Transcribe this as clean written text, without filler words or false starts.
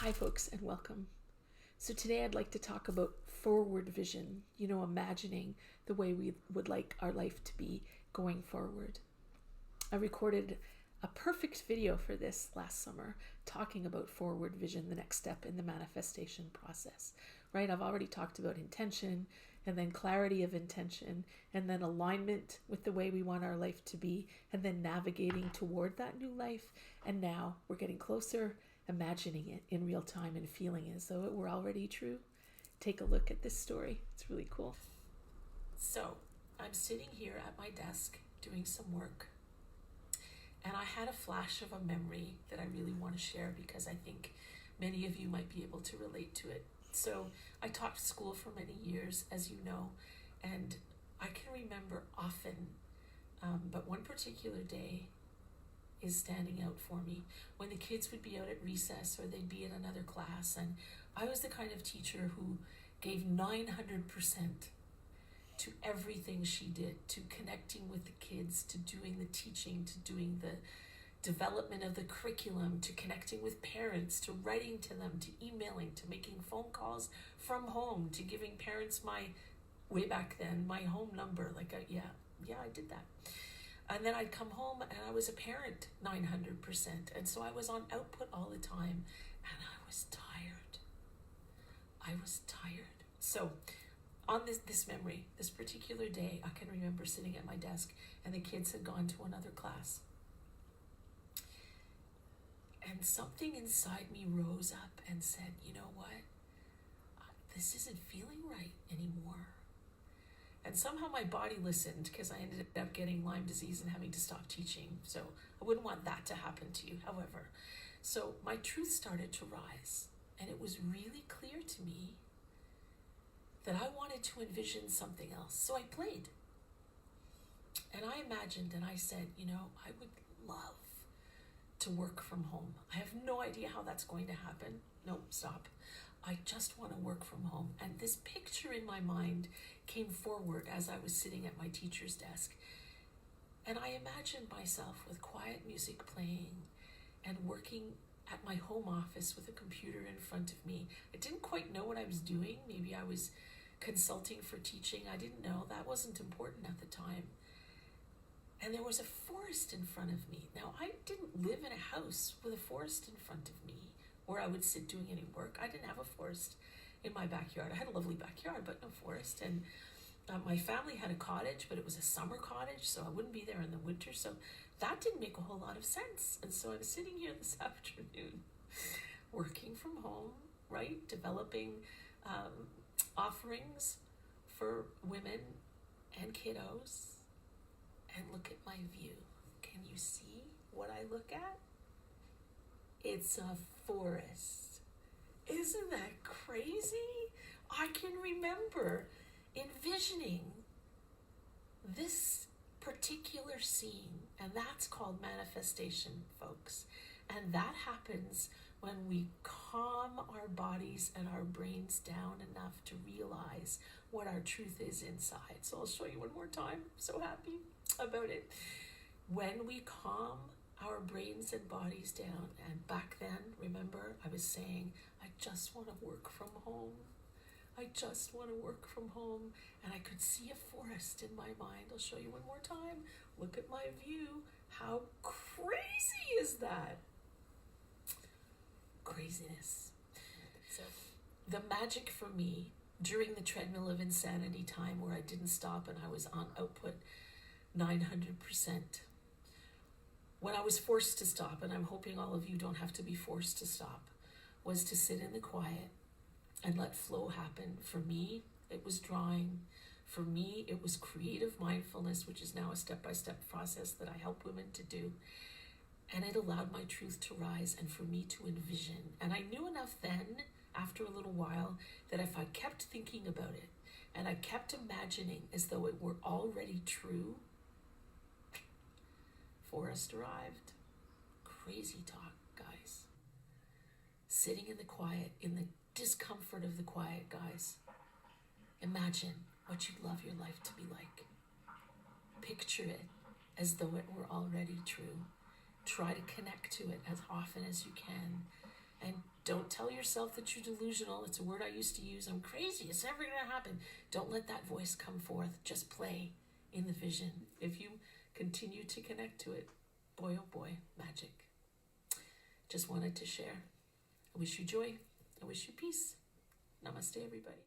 Hi, folks, and welcome. So, today I'd like to talk about forward vision, imagining the way we would like our life to be going forward. I recorded a perfect video for this last summer talking about forward vision, the next step in the manifestation process, right? I've already talked about intention and then clarity of intention and then alignment with the way we want our life to be and then navigating toward that new life. And now we're getting closer, imagining it in real time and feeling as though it were already true. Take a look at this story. It's really cool. So I'm sitting here at my desk doing some work, and I had a flash of a memory that I really want to share because I think many of you might be able to relate to it. So I taught school for many years, as you know, and I can remember often, but one particular day is standing out for me when the kids would be out at recess or they'd be in another class, and I was the kind of teacher who gave 900% to everything she did, to connecting with the kids, to doing the teaching, to doing the development of the curriculum, to connecting with parents, to writing to them, to emailing, to making phone calls from home, to giving parents way back then, my home number. I did that. And then I'd come home and I was a parent 900%. And so I was on output all the time and I was tired. So on this memory, this particular day, I can remember sitting at my desk and the kids had gone to another class. And something inside me rose up and said, you know what? This isn't feeling right anymore. And somehow my body listened because I ended up getting Lyme disease and having to stop teaching. So I wouldn't want that to happen to you, however. So my truth started to rise, and it was really clear to me that I wanted to envision something else. So I played. And I imagined and I said, I would love to work from home. I have no idea how that's going to happen. No, stop. I just want to work from home. And this picture in my mind came forward as I was sitting at my teacher's desk. And I imagined myself with quiet music playing and working at my home office with a computer in front of me. I didn't quite know what I was doing. Maybe I was consulting for teaching. I didn't know. That wasn't important at the time. And there was a forest in front of me. Now, I didn't live in a house with a forest in front of me where I would sit doing any work. I didn't have a forest in my backyard. I had a lovely backyard, but no forest. And my family had a cottage, but it was a summer cottage, so I wouldn't be there in the winter. So that didn't make a whole lot of sense. And so I'm sitting here this afternoon, working from home, right? Developing offerings for women and kiddos. And look at my view. Can you see what I look at? It's a forest. Isn't that crazy? I can remember envisioning this particular scene, and that's called manifestation, folks. And that happens when we calm our bodies and our brains down enough to realize what our truth is inside. So I'll show you one more time. I'm so happy about it. When we calm our brains and bodies down, and back then, remember, I was saying, I just want to work from home. I just want to work from home. And I could see a forest in my mind. I'll show you one more time. Look at my view. How crazy is that? Craziness. So the magic for me during the treadmill of insanity time where I didn't stop and I was on output 900%, when I was forced to stop, and I'm hoping all of you don't have to be forced to stop, was to sit in the quiet and let flow happen. For me, it was drawing. For me, it was creative mindfulness, which is now a step-by-step process that I help women to do. And it allowed my truth to rise and for me to envision. And I knew enough then, after a little while, that if I kept thinking about it and I kept imagining as though it were already true, forest arrived. Crazy talk, guys. Sitting in the quiet, in the discomfort of the quiet, guys. Imagine what you'd love your life to be like. Picture it as though it were already true. Try to connect to it as often as you can. And Don't tell yourself that you're delusional. It's a word I used to use. I'm crazy. It's never going to happen. Don't let that voice come forth. Just play in the vision. If you continue to connect to it, boy, oh boy, magic. Just wanted to share. I wish you joy. I wish you peace. Namaste, everybody.